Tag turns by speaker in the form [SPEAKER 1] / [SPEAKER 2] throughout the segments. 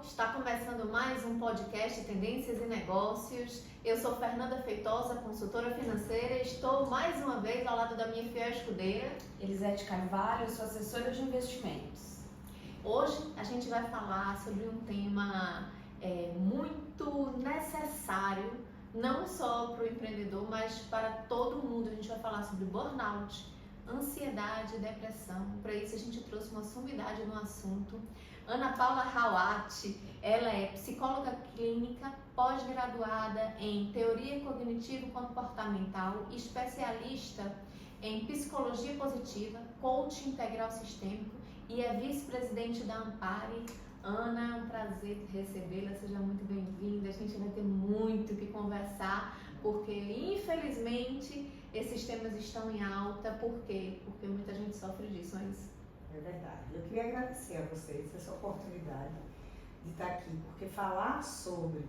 [SPEAKER 1] Está começando mais um podcast Tendências e Negócios. Eu sou Fernanda Feitosa, consultora financeira, e estou mais uma vez ao lado da minha fiel escudeira,
[SPEAKER 2] Elisete Carvalho, sou assessora de investimentos.
[SPEAKER 1] Hoje a gente vai falar sobre um tema muito necessário, não só para o empreendedor, mas para todo mundo. A gente vai falar sobre burnout, ansiedade, depressão. Para isso a gente trouxe uma sumidade no assunto. Ana Paula Rawat, ela é psicóloga clínica, pós-graduada em teoria cognitivo-comportamental, especialista em psicologia positiva, coach integral sistêmico e é vice-presidente da Ampare. Ana, é um prazer recebê-la, seja muito bem-vinda. A gente vai ter muito o que conversar, porque infelizmente esses temas estão em alta. Por quê? Porque muita gente sofre disso, mas...
[SPEAKER 3] É verdade. Eu queria agradecer a vocês essa oportunidade de estar aqui, porque falar sobre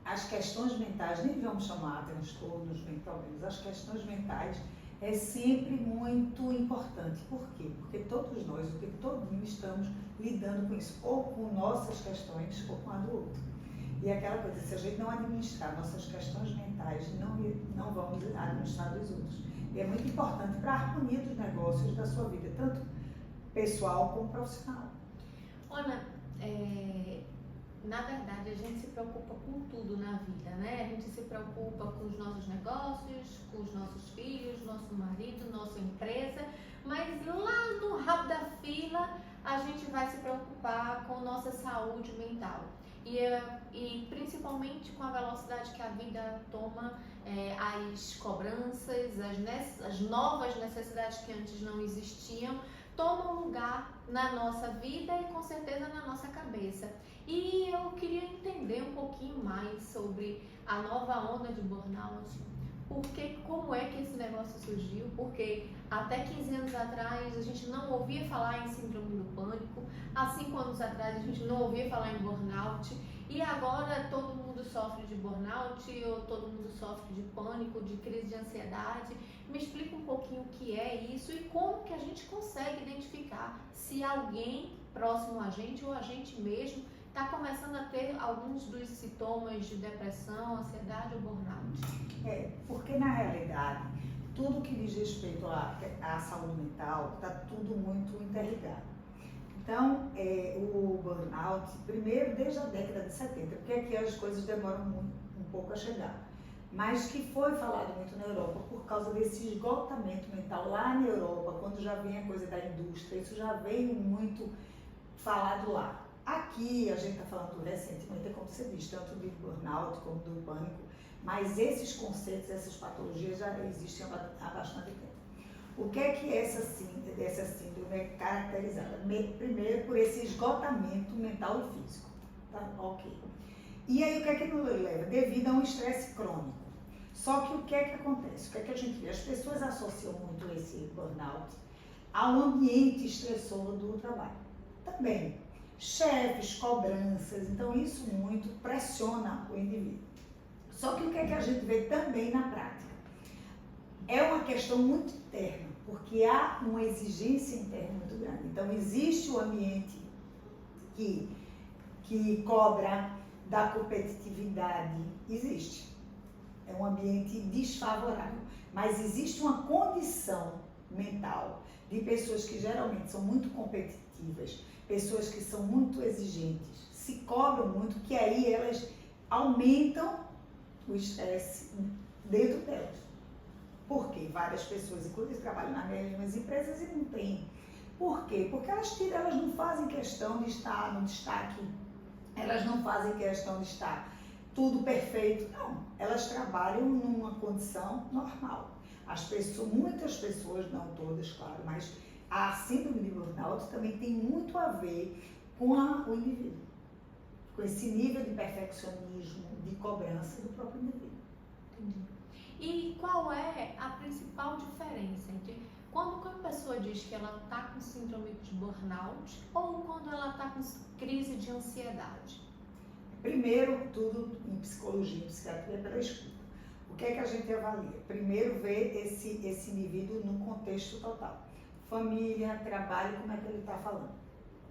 [SPEAKER 3] as questões mentais, nem vamos chamar transtornos, nem problemas, as questões mentais é sempre muito importante. Por quê? Porque todos nós, o tempo todo, estamos lidando com isso, ou com nossas questões, ou com a do outro. E aquela coisa, se a gente não administrar nossas questões mentais, não vamos administrar dos outros. E é muito importante para a harmonia dos negócios da sua vida, tanto pessoal como profissional.
[SPEAKER 1] Ana, na verdade a gente se preocupa com tudo na vida, né? A gente se preocupa com os nossos negócios, com os nossos filhos, nosso marido, nossa empresa, mas lá no rabo da fila a gente vai se preocupar com nossa saúde mental. E principalmente com a velocidade que a vida toma, as cobranças, as novas necessidades que antes não existiam, tomam lugar na nossa vida e com certeza na nossa cabeça. E eu queria entender um pouquinho mais sobre a nova onda de burnout, como é que esse negócio surgiu, porque até 15 anos atrás a gente não ouvia falar em síndrome do pânico, há 5 anos atrás a gente não ouvia falar em burnout, e agora todo mundo sofre de burnout, ou todo mundo sofre de pânico, de crise de ansiedade. Me explica um pouquinho o que é isso e como que a gente consegue identificar se alguém próximo a gente ou a gente mesmo está começando a ter alguns dos sintomas de depressão, ansiedade ou burnout.
[SPEAKER 3] Porque na realidade, tudo que diz respeito à saúde mental está tudo muito interligado. Então, o burnout, primeiro desde a década de 70, porque aqui as coisas demoram um pouco a chegar, mas que foi falado muito na Europa por causa desse esgotamento mental lá na Europa, quando já vem a coisa da indústria, isso já veio muito falado lá. Aqui a gente está falando recentemente, como você diz, tanto do burnout como do pânico, mas esses conceitos, essas patologias já existem há bastante tempo. O que é essa síndrome é caracterizada? Primeiro por esse esgotamento mental e físico, tá? Ok. E aí o que é que nos leva? Devido a um estresse crônico. Só que o que é que acontece? O que é que a gente vê? As pessoas associam muito esse burnout ao ambiente estressor do trabalho. Também, chefes, cobranças, então isso muito pressiona o indivíduo. Só que o que é que a gente vê também na prática? É uma questão muito interna, porque há uma exigência interna muito grande. Então existe o ambiente que cobra da competitividade, existe. É um ambiente desfavorável, mas existe uma condição mental de pessoas que geralmente são muito competitivas, pessoas que são muito exigentes, se cobram muito, que aí elas aumentam o estresse dentro delas. Por quê? Várias pessoas, inclusive, trabalham nas mesmas empresas e não tem. Por quê? Porque elas não fazem questão de estar no destaque, elas não fazem questão de estar tudo perfeito, não. Elas trabalham numa condição normal. Muitas pessoas, não todas, claro, mas a síndrome de burnout também tem muito a ver com o indivíduo, com esse nível de perfeccionismo, de cobrança do próprio indivíduo.
[SPEAKER 1] Entendi. E qual é a principal diferença entre quando uma pessoa diz que ela está com síndrome de burnout ou quando ela está com crise de ansiedade?
[SPEAKER 3] Primeiro, tudo em psicologia, em psiquiatria, pela escuta. O que é que a gente avalia? Primeiro, ver esse indivíduo no contexto total. Família, trabalho, como é que ele está falando.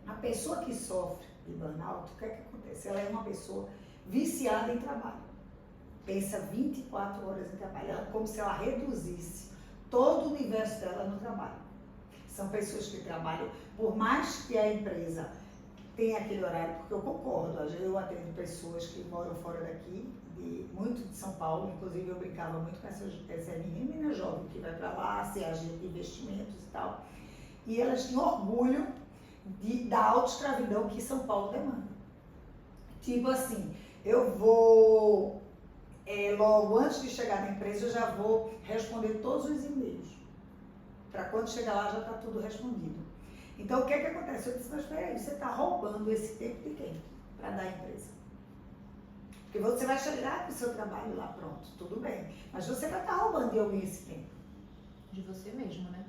[SPEAKER 3] A pessoa que sofre de burnout, o que é que acontece? Ela é uma pessoa viciada em trabalho. Pensa 24 horas em trabalho, como se ela reduzisse todo o universo dela no trabalho. São pessoas que trabalham, por mais que a empresa tenha aquele horário, porque eu concordo, eu atendo pessoas que moram fora daqui, muito de São Paulo, inclusive eu brincava muito com essa menina jovem que vai para lá, ser agente de investimentos e tal, e elas tinham orgulho da autoescravidão que São Paulo demanda. Tipo assim, eu vou, logo antes de chegar na empresa, eu já vou responder todos os e-mails, para quando chegar lá já está tudo respondido. Então, o que é que acontece? Eu disse, mas peraí, você está roubando esse tempo de quem? Para dar à empresa. Porque você vai chegar com o seu trabalho lá pronto, tudo bem. Mas você vai estar roubando de alguém esse tempo.
[SPEAKER 1] De você mesmo, né?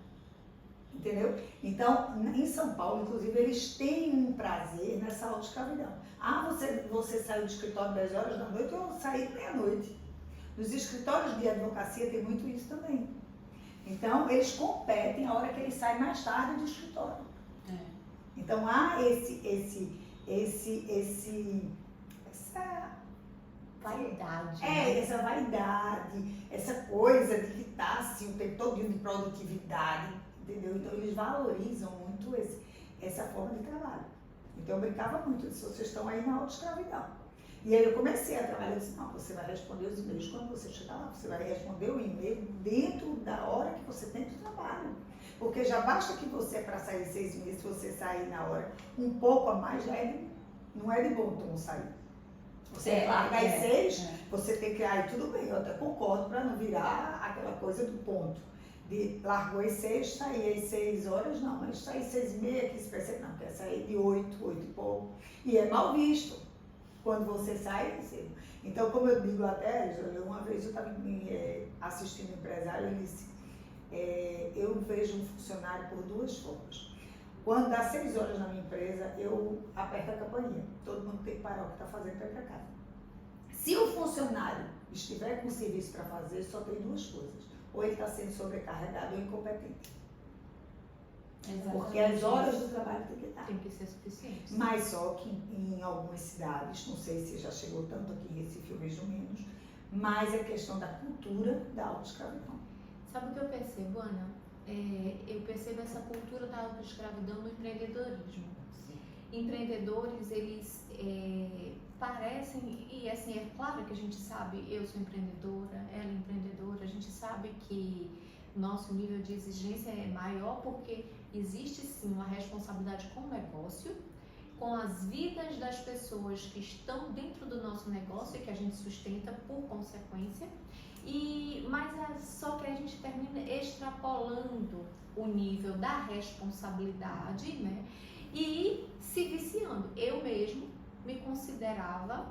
[SPEAKER 3] Entendeu? Então, em São Paulo, inclusive, eles têm um prazer nessa autoescravidão. Ah, você saiu do escritório 10 horas da noite, eu saí meia-noite. Nos escritórios de advocacia tem muito isso também. Então, eles competem a hora que eles saem mais tarde do escritório. Então, há essa
[SPEAKER 1] Vaidade.
[SPEAKER 3] essa vaidade, essa coisa de que está assim, o tempo todo de produtividade, entendeu? Então, eles valorizam muito essa forma de trabalho. Então, eu brincava muito disso, vocês estão aí na autoescravidão. E aí eu comecei a trabalhar, eu disse, não, você vai responder os e-mails quando você chegar lá, você vai responder o e-mail dentro da hora que você tem do trabalho. Porque já basta que você, para sair 6 meses, se você sair na hora um pouco a mais, não é de bom tom sair. Você larga às 6, você tem que, tudo bem, eu até concordo, para não virar aquela coisa do ponto. De largou às 6, sair às 6 horas, não, mas sair 6h30, que se percebe, não, quer sair de 8 e pouco. E é mal visto quando você sai cedo. Então, como eu digo até, uma vez eu estava assistindo um empresário, ele disse, eu vejo um funcionário por 2 formas. Quando dá 6 horas na minha empresa, eu aperto a campainha. Todo mundo tem que parar o que está fazendo para ir para casa. Se o funcionário estiver com serviço para fazer, só tem 2 coisas. Ou ele está sendo sobrecarregado ou incompetente.
[SPEAKER 2] Exatamente.
[SPEAKER 3] Porque as horas do trabalho tem que estar.
[SPEAKER 1] Tem que ser suficiente.
[SPEAKER 3] Mas só que em algumas cidades, não sei se já chegou tanto aqui em Recife, eu vejo menos, mas é questão da cultura da autoescravidão.
[SPEAKER 1] Sabe o que eu percebo, Ana? Eu percebo essa cultura da autoescravidão no empreendedorismo. Empreendedores, eles parecem, e assim, é claro que a gente sabe, eu sou empreendedora, ela é empreendedora, a gente sabe que nosso nível de exigência é maior porque existe sim uma responsabilidade com o negócio, com as vidas das pessoas que estão dentro do nosso negócio e que a gente sustenta por consequência, mas só que a gente termina extrapolando o nível da responsabilidade, né? E se viciando. Eu mesmo me considerava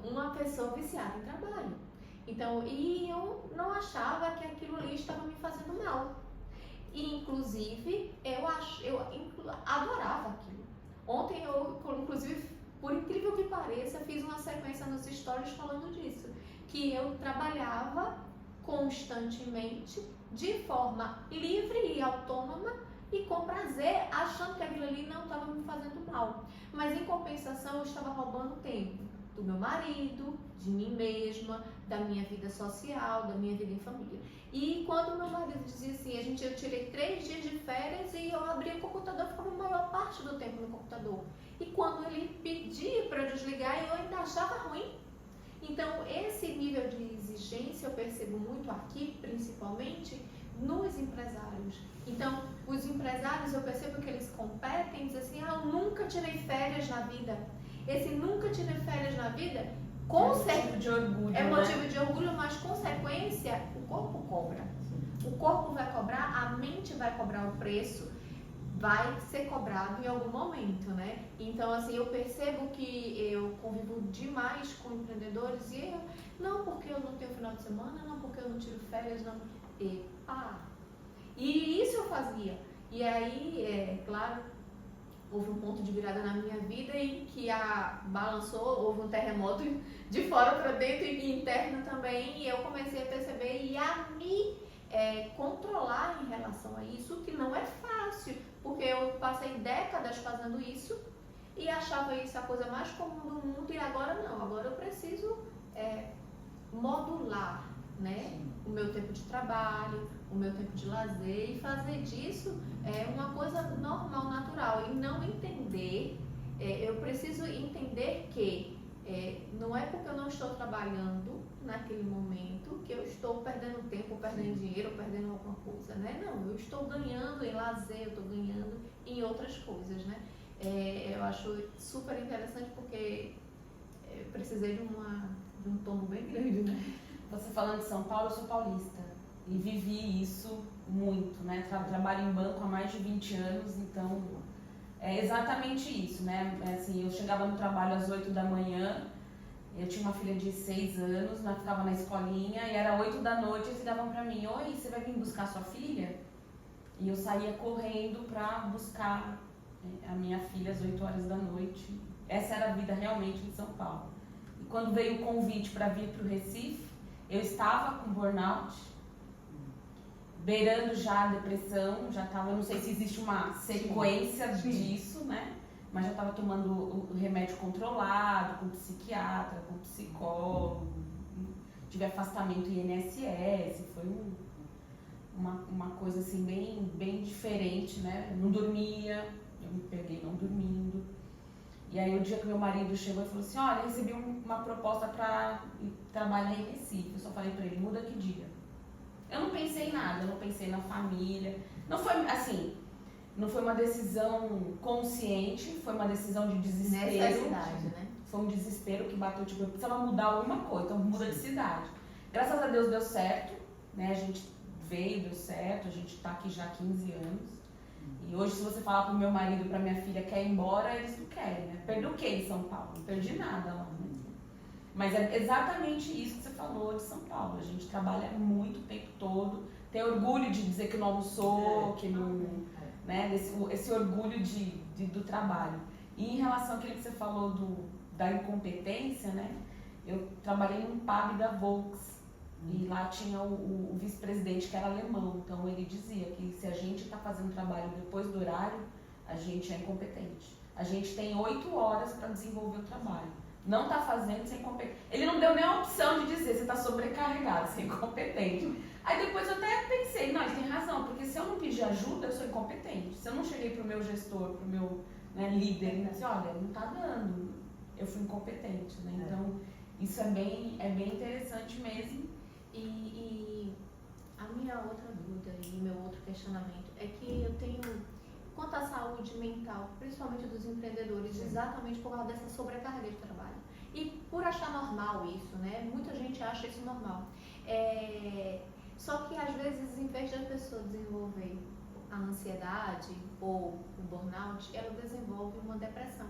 [SPEAKER 1] uma pessoa viciada em trabalho. Então, e eu não achava que aquilo ali estava me fazendo mal. E, inclusive, eu adorava aquilo. Ontem eu, inclusive, por incrível que pareça, fiz uma sequência nos stories falando disso. Que eu trabalhava constantemente, de forma livre e autônoma e com prazer, achando que aquilo ali não estava me fazendo mal. Mas, em compensação, eu estava roubando tempo do meu marido, de mim mesma, da minha vida social, da minha vida em família. E quando meu marido dizia assim, eu tirei 3 dias de férias e eu abria o computador, ficava a maior parte do tempo no computador. E quando ele pedia para eu desligar, eu ainda achava ruim. Então, esse nível de exigência eu percebo muito aqui, principalmente nos empresários. Então, os empresários, eu percebo que eles competem, dizem assim, eu nunca tirei férias na vida. Esse nunca tirei férias na vida,
[SPEAKER 2] motivo de orgulho,
[SPEAKER 1] motivo de orgulho, mas consequência, o corpo cobra. O corpo vai cobrar, a mente vai cobrar o preço, vai ser cobrado em algum momento, né? Então, assim, eu percebo que eu convivo demais com empreendedores e não porque eu não tenho final de semana, não porque eu não tiro férias, não. E isso eu fazia. E aí, claro, houve um ponto de virada na minha vida em que balançou, houve um terremoto de fora para dentro e interno também, e eu comecei a perceber e a me controlar em relação a isso, que não é fácil, porque eu passei décadas fazendo isso e achava isso a coisa mais comum do mundo e agora não, agora eu preciso modular, né, o meu tempo de trabalho, o meu tempo de lazer e fazer disso uma coisa normal, natural e não entender, eu preciso entender que não é porque eu não estou trabalhando naquele momento que eu estou perdendo tempo, perdendo dinheiro, perdendo alguma coisa, né? Não, eu estou ganhando em lazer, eu estou ganhando em outras coisas, né? Eu acho super interessante porque eu precisei de um tombo bem grande, né?
[SPEAKER 2] Você falando de São Paulo, eu sou paulista e vivi isso muito, né? Trabalho em banco há mais de 20 anos, então é exatamente isso, né? Assim, eu chegava no trabalho às 8 da manhã, eu tinha uma filha de 6 anos, nós ficava na escolinha e era 8 da noite e eles ligavam pra mim: oi, você vai vir buscar sua filha? E eu saía correndo pra buscar a minha filha às 8 horas da noite. Essa era a vida realmente em São Paulo. E quando veio o convite para vir para o Recife, eu estava com burnout, beirando já a depressão, já estava, não sei se existe uma sequência disso, né? Mas já estava tomando o remédio controlado, com psiquiatra, com psicólogo, tive afastamento INSS, foi uma coisa assim bem diferente, né? Não dormia, eu me peguei não dormindo. E aí o dia que meu marido chegou e falou assim: olha, recebi uma proposta para trabalhar em Recife. Eu só falei para ele: muda que dia. Eu não pensei em nada, eu não pensei na família. Não foi assim, não foi uma decisão consciente, foi uma decisão de desespero.
[SPEAKER 1] Necessidade, né?
[SPEAKER 2] Foi um desespero que bateu, tipo, eu precisava mudar alguma coisa, então muda de cidade. Graças a Deus deu certo, né? A gente veio, deu certo, a gente tá aqui já há 15 anos. E hoje, se você falar pro meu marido e pra minha filha quer ir embora, eles não querem, né? Perdi o quê em São Paulo? Não perdi nada lá, né? Mas é exatamente isso que você falou de São Paulo. A gente trabalha muito o tempo todo, tem orgulho de dizer que não almoçou, que não... né? Esse orgulho do trabalho. E em relação àquilo que você falou da incompetência, né? Eu trabalhei num pub da Volks. E lá tinha o vice-presidente que era alemão, então ele dizia que se a gente está fazendo trabalho depois do horário, a gente é incompetente. A gente tem 8 horas para desenvolver o trabalho. Não está fazendo, você é incompetente. Ele não deu nem a opção de dizer, você está sobrecarregado, você é incompetente. Aí depois eu até pensei, não, ele tem razão, porque se eu não pedir ajuda, eu sou incompetente. Se eu não cheguei para o meu gestor, para o meu líder, e disse, olha, não está dando, eu fui incompetente, né? Então, isso é bem interessante mesmo.
[SPEAKER 1] E a minha outra dúvida e meu outro questionamento é que eu tenho, quanto à saúde mental, principalmente dos empreendedores, exatamente por causa dessa sobrecarga de trabalho. E por achar normal isso, né? Muita gente acha isso normal. Só que às vezes, em vez da pessoa desenvolver a ansiedade ou o burnout, ela desenvolve uma depressão.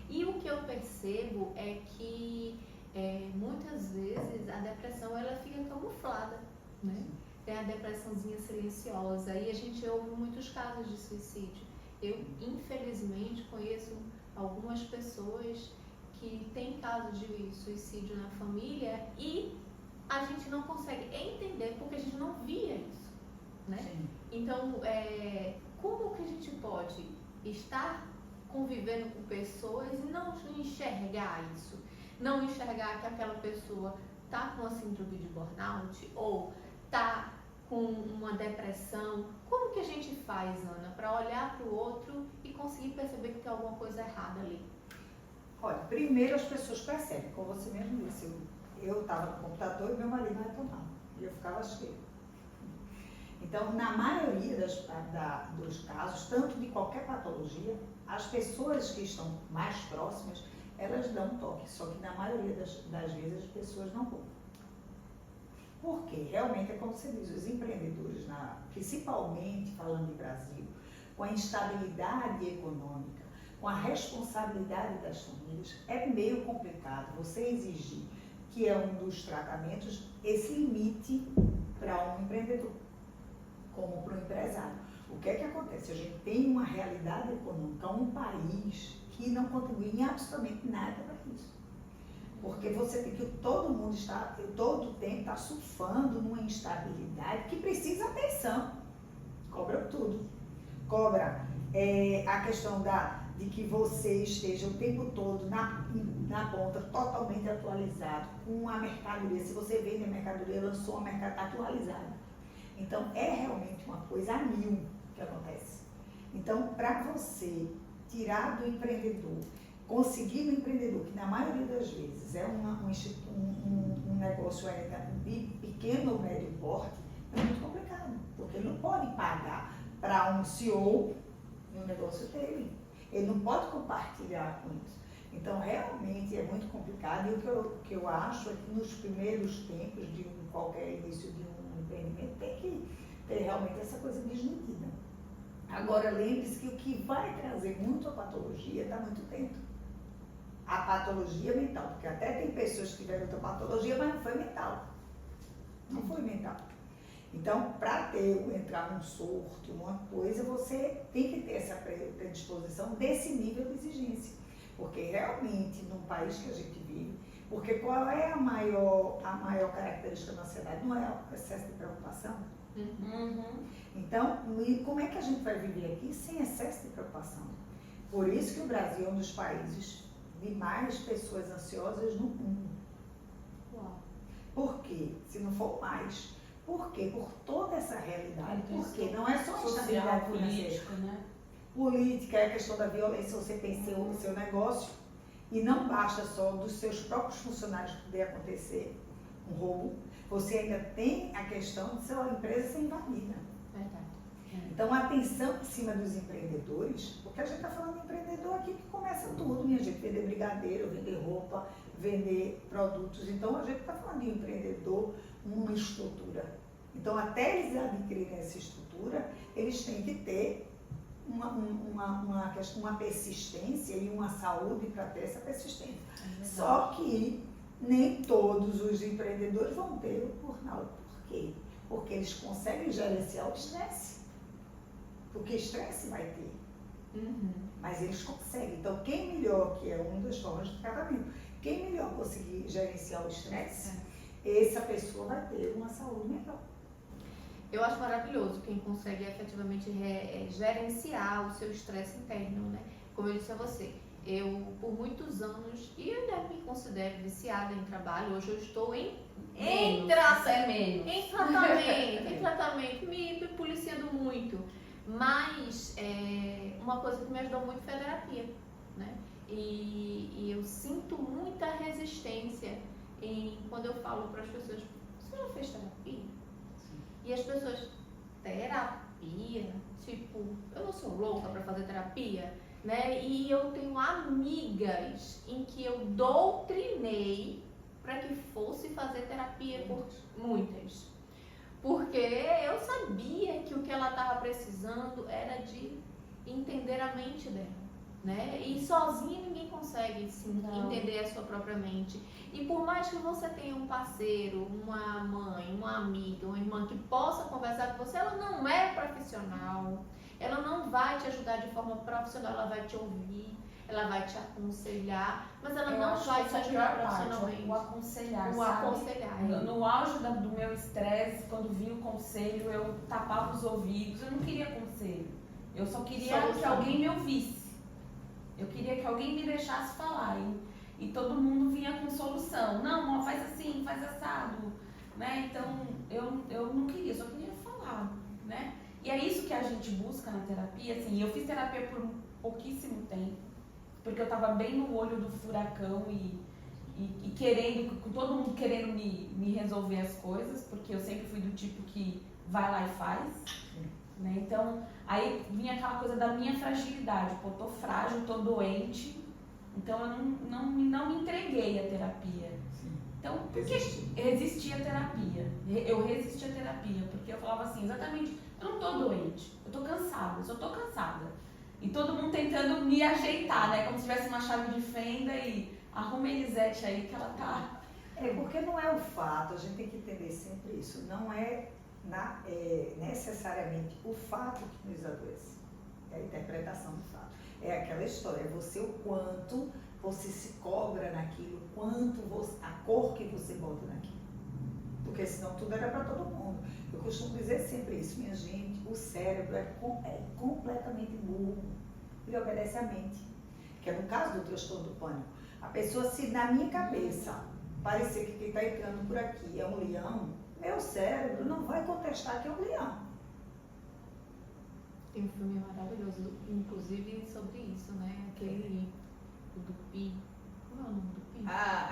[SPEAKER 1] E o que eu percebo é que muitas vezes a depressão ela fica camuflada, né? Tem a depressãozinha silenciosa e a gente ouve muitos casos de suicídio. Eu, infelizmente, conheço algumas pessoas que têm casos de suicídio na família e a gente não consegue entender porque a gente não via isso, né? Sim. Então, como que a gente pode estar convivendo com pessoas e não enxergar isso? Não enxergar que aquela pessoa está com a síndrome de burnout ou está com uma depressão. Como que a gente faz, Ana, para olhar para o outro e conseguir perceber que tem alguma coisa errada ali?
[SPEAKER 3] Olha, primeiro as pessoas percebem, como você mesmo disse, eu estava no computador e meu marido não retornava, e eu ficava cheia. Então, na maioria dos casos, tanto de qualquer patologia, as pessoas que estão mais próximas, elas dão toque, só que na maioria das vezes as pessoas não vão. Porque realmente é como você diz, os empreendedores, principalmente falando de Brasil, com a instabilidade econômica, com a responsabilidade das famílias, é meio complicado você exigir que é um dos tratamentos esse limite para um empreendedor, como para um empresário. O que é que acontece? A gente tem uma realidade econômica, um país que não contribui em absolutamente nada para isso. Porque você tem que todo mundo está, todo o tempo está surfando numa instabilidade que precisa atenção. Cobra tudo. Cobra A questão de que você esteja o tempo todo na ponta, totalmente atualizado, com a mercadoria. Se você vende a mercadoria, lançou uma mercadoria atualizada. Então, é realmente uma coisa a mil que acontece. Então, para você tirar do empreendedor, conseguir no empreendedor, que na maioria das vezes é um negócio ainda de pequeno ou médio porte, é muito complicado, porque ele não pode pagar para um CEO no negócio dele. Ele não pode compartilhar com isso. Então, realmente é muito complicado. E o que eu acho é que nos primeiros tempos de qualquer início de um empreendimento tem que ter realmente essa coisa desmedida. Agora, lembre-se que o que vai trazer muito a patologia está muito dentro. A patologia mental, porque até tem pessoas que tiveram outra patologia, mas não foi mental. Não foi mental. Então, para entrar num surto, uma coisa, você tem que ter essa predisposição desse nível de exigência. Porque realmente, no país que a gente vive, porque qual é a maior característica da ansiedade? Não é o excesso de preocupação?
[SPEAKER 2] Uhum.
[SPEAKER 3] Então, como é que a gente vai viver aqui sem excesso de preocupação? Por isso que o Brasil é um dos países de mais pessoas ansiosas no mundo.
[SPEAKER 1] Uau.
[SPEAKER 3] Por quê? Se não for mais. Por quê? Por toda essa realidade. Porque não é só
[SPEAKER 2] Social,
[SPEAKER 3] estabilidade
[SPEAKER 2] político,
[SPEAKER 3] financeira.
[SPEAKER 2] né?
[SPEAKER 3] Política é a questão da violência. Você tem seu negócio e não basta só dos seus próprios funcionários poder acontecer um roubo. Você ainda tem a questão de sua empresa ser invadida.
[SPEAKER 1] Verdade.
[SPEAKER 3] Então, a atenção em cima dos empreendedores, porque a gente está falando de empreendedor aqui que começa tudo, minha gente, vender brigadeiro, vender roupa, vender produtos. Então, a gente está falando de um empreendedor, uma estrutura. Então, até eles adquirirem essa estrutura, eles têm que ter uma persistência e uma saúde para ter essa persistência. Só que nem todos os empreendedores vão ter o burnout. Por quê? Porque eles conseguem gerenciar o estresse. Porque estresse vai ter.
[SPEAKER 1] Uhum.
[SPEAKER 3] Mas eles conseguem. Então, quem melhor, que é uma das formas de tratamento, quem melhor conseguir gerenciar o estresse, essa pessoa vai ter uma saúde melhor.
[SPEAKER 1] Eu acho maravilhoso quem consegue efetivamente gerenciar o seu estresse interno, né? Como eu disse a você, eu por muitos anos, e eu ainda me considero viciada em trabalho, hoje eu estou em tratamento, me policiando muito. Mas uma coisa que me ajudou muito foi a terapia, né? E eu sinto muita resistência quando eu falo para as pessoas, você já fez terapia? E as pessoas, terapia? Tipo, eu não sou louca para fazer terapia, né? E eu tenho amigas em que eu doutrinei para que fosse fazer terapia por muitas. Porque eu sabia que o que ela estava precisando era de entender a mente dela, né? E sozinha ninguém consegue entender a sua própria mente. E por mais que você tenha um parceiro, uma mãe, uma amiga, uma irmã que possa conversar com você, ela não é profissional, ela não vai te ajudar de forma profissional, ela vai te ouvir, ela vai te aconselhar, mas ela não vai te ajudar profissionalmente.
[SPEAKER 2] O aconselhar,
[SPEAKER 1] o aconselhar.
[SPEAKER 2] No auge do meu estresse, quando vi o conselho, eu tapava os ouvidos, eu não queria conselho. Eu só queria que alguém me ouvisse. Eu queria que alguém me deixasse falar. E todo mundo vinha com solução. Não, faz assim, faz assado. Né? Então, eu não queria, só queria falar. Né? E é isso que a gente busca na terapia. Assim, eu fiz terapia por pouquíssimo tempo, porque eu estava bem no olho do furacão e querendo, com todo mundo querendo me resolver as coisas, porque eu sempre fui do tipo que vai lá e faz. Né? Então, aí vinha aquela coisa da minha fragilidade. Pô, tô frágil, tô doente, então eu não me entreguei à terapia. Então, porque resisti à terapia. Eu resisti à terapia, porque eu falava assim, exatamente, eu não tô doente, eu tô cansada, eu só tô cansada. E todo mundo tentando me ajeitar, né? Como se tivesse uma chave de fenda e arruma a Elisete aí que ela tá.
[SPEAKER 3] Porque não é o fato, a gente tem que entender sempre isso, não é necessariamente o fato que nos adoece, é a interpretação do fato. É aquela história, o quanto você se cobra naquilo, a cor que você bota naquilo. porque senão tudo era para todo mundo. Eu costumo dizer sempre isso, minha gente, o cérebro é completamente burro, ele obedece à mente, que é no caso do transtorno do pânico. A pessoa, se na minha cabeça parecer que quem está entrando por aqui é um leão, meu cérebro não vai contestar que é um leão.
[SPEAKER 1] Tem um filme maravilhoso, inclusive sobre isso, né? Aquele do Pi. Como é o nome do Pi?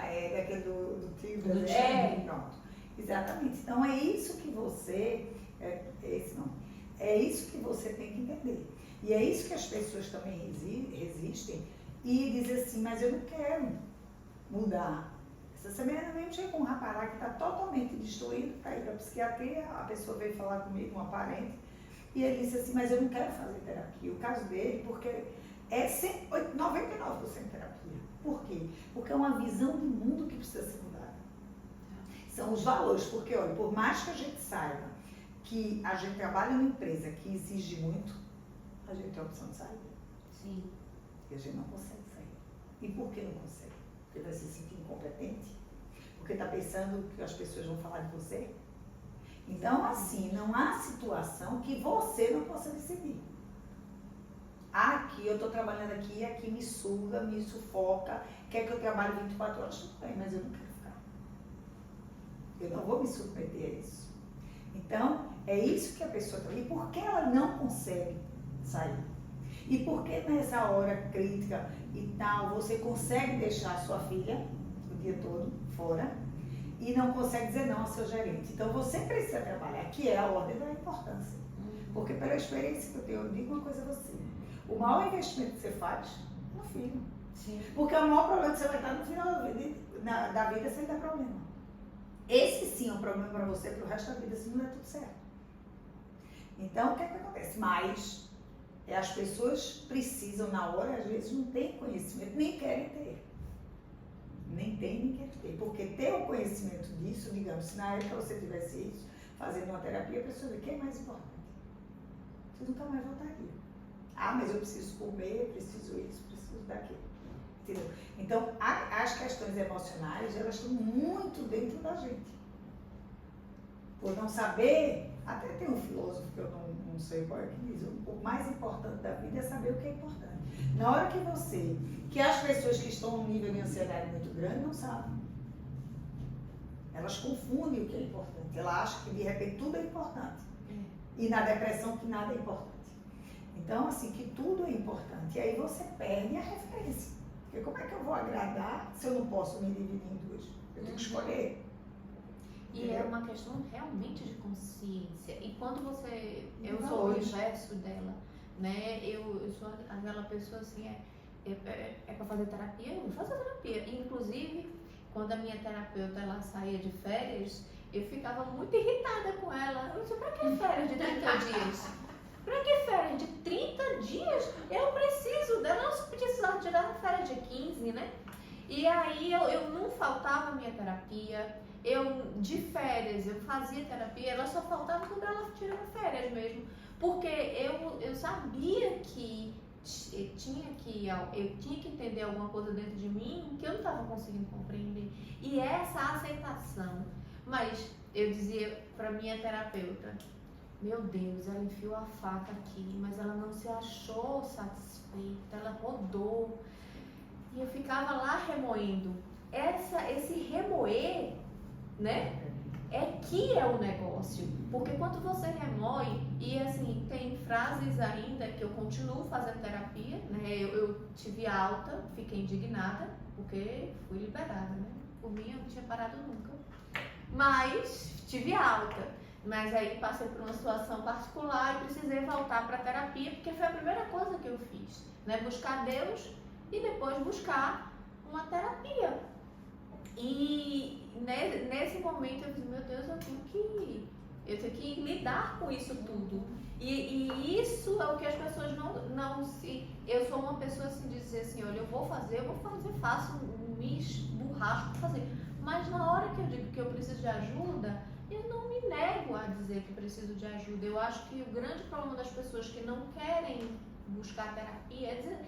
[SPEAKER 3] É daquele do tigre.
[SPEAKER 2] Do
[SPEAKER 3] tigre. Pronto. Exatamente. Então é isso que você. Esse não. É isso que você tem que entender. E é isso que as pessoas também resistem e dizem assim, mas eu não quero mudar. Essa semana mesmo chegou um rapaz que está totalmente destruído, está aí para psiquiatria, a pessoa veio falar comigo, uma parente, e ele disse assim, mas eu não quero fazer terapia. O caso dele, porque é 99% terapia. Por quê? Porque é uma visão de mundo que precisa ser mudada. São os valores, porque olha, por mais que a gente saiba que a gente trabalha numa empresa que exige muito, a gente tem a opção de sair.
[SPEAKER 2] Sim.
[SPEAKER 3] E a gente não consegue sair. E por que não consegue? Porque vai se sentir incompetente? Porque está pensando que as pessoas vão falar de você? Então, assim, não há situação que você não possa decidir. Aqui, eu estou trabalhando aqui me suga, me sufoca, quer que eu trabalhe 24 horas, tudo bem, mas eu não quero ficar. Eu não vou me submeter a isso. Então, é isso que a pessoa está. E por que ela não consegue sair? E por que nessa hora crítica e tal, você consegue deixar a sua filha o dia todo fora e não consegue dizer não ao seu gerente? Então você precisa trabalhar, que é a ordem da importância. Porque pela experiência que eu tenho, eu digo uma coisa a você. O maior investimento que você faz é no filho.
[SPEAKER 2] Sim.
[SPEAKER 3] Porque o maior problema que você vai estar no final da vida sem dar problema. Esse sim é um problema para você pro resto da vida, se não der tudo certo. Então, o que é que acontece? Mas as pessoas precisam, na hora, às vezes não têm conhecimento, nem querem ter. Nem tem, nem querem ter. Porque ter o conhecimento disso, digamos, se na época você tivesse isso, fazendo uma terapia, a pessoa diz, o que é mais importante? Você nunca mais voltaria. Ah, mas eu preciso comer, preciso isso, preciso daquilo. Entendeu? Então, as questões emocionais, elas estão muito dentro da gente. Por não saber, até tem um filósofo que eu não sei qual é que diz, o mais importante da vida é saber o que é importante. Na hora que as pessoas que estão num nível de ansiedade muito grande não sabem. Elas confundem o que é importante. Ela acha que de repente tudo é importante. E na depressão que nada é importante. Então, assim, que tudo é importante. E aí você perde a referência. Porque como é que eu vou agradar se eu não posso me dividir em duas? Eu tenho que escolher.
[SPEAKER 1] E é uma questão realmente de consciência. E quando você... Eu sou o
[SPEAKER 3] Valores.
[SPEAKER 1] inverso dela, né? Eu sou aquela pessoa assim, é para fazer terapia? Eu vou fazer terapia. Inclusive, quando a minha terapeuta ela saía de férias, eu ficava muito irritada com ela. Eu disse, pra que férias de 30 dias? Pra que férias de 30 dias? Eu preciso dela. Não se precisava tirar uma férias de 15, né? E aí eu não faltava a minha terapia. De férias, eu fazia terapia, ela só faltava quando ela tirava férias mesmo. Porque eu sabia que eu tinha que entender alguma coisa dentro de mim que eu não estava conseguindo compreender. E essa aceitação. Mas eu dizia para minha terapeuta, meu Deus, ela enfiou a faca aqui, mas ela não se achou satisfeita, ela rodou. E eu ficava lá remoendo. Esse remoer, né? É que é o negócio. Porque quando você remoe, e assim, tem frases ainda que eu continuo fazendo terapia, né? Eu tive alta, fiquei indignada, porque fui liberada, né? Por mim eu não tinha parado nunca. Mas tive alta. Mas aí passei por uma situação particular e precisei voltar para a terapia, porque foi a primeira coisa que eu fiz, né? Buscar Deus e depois buscar uma terapia. E nesse momento eu disse, meu Deus, eu tenho que lidar com isso tudo. E isso é o que as pessoas não se... Eu sou uma pessoa assim de dizer assim, olha, eu vou fazer, faço, me esborracho para fazer. Mas na hora que eu digo que eu preciso de ajuda, eu não me nego a dizer que preciso de ajuda. Eu acho que o grande problema das pessoas que não querem buscar terapia